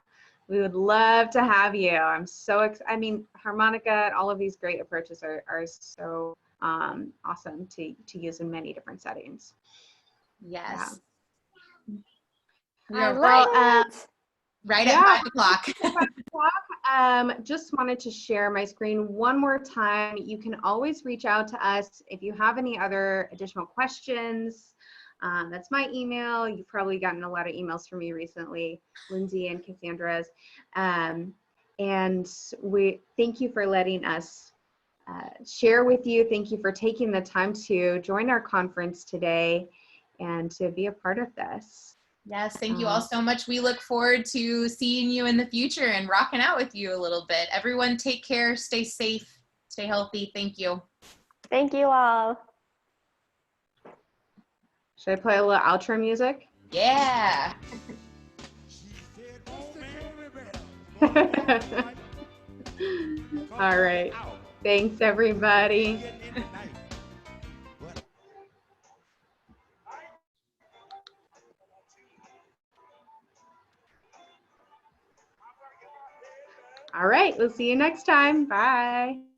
we would love to have you. I'm so I mean, harmonica and all of these great approaches are so awesome to use in many different settings. Yes. Yeah. I love it. Right at 5 o'clock. 5 o'clock. Just wanted to share my screen one more time. You can always reach out to us if you have any other additional questions. That's my email. You've probably gotten a lot of emails from me recently, Lindsay and Cassandra's. And we thank you for letting us share with you. Thank you for taking the time to join our conference today and to be a part of this. Yes, thank you all so much. We look forward to seeing you in the future and rocking out with you a little bit. Everyone take care, stay safe, stay healthy. Thank you. Thank you all. Should I play a little outro music? Yeah. All right. Thanks, everybody. All right, we'll see you next time. Bye.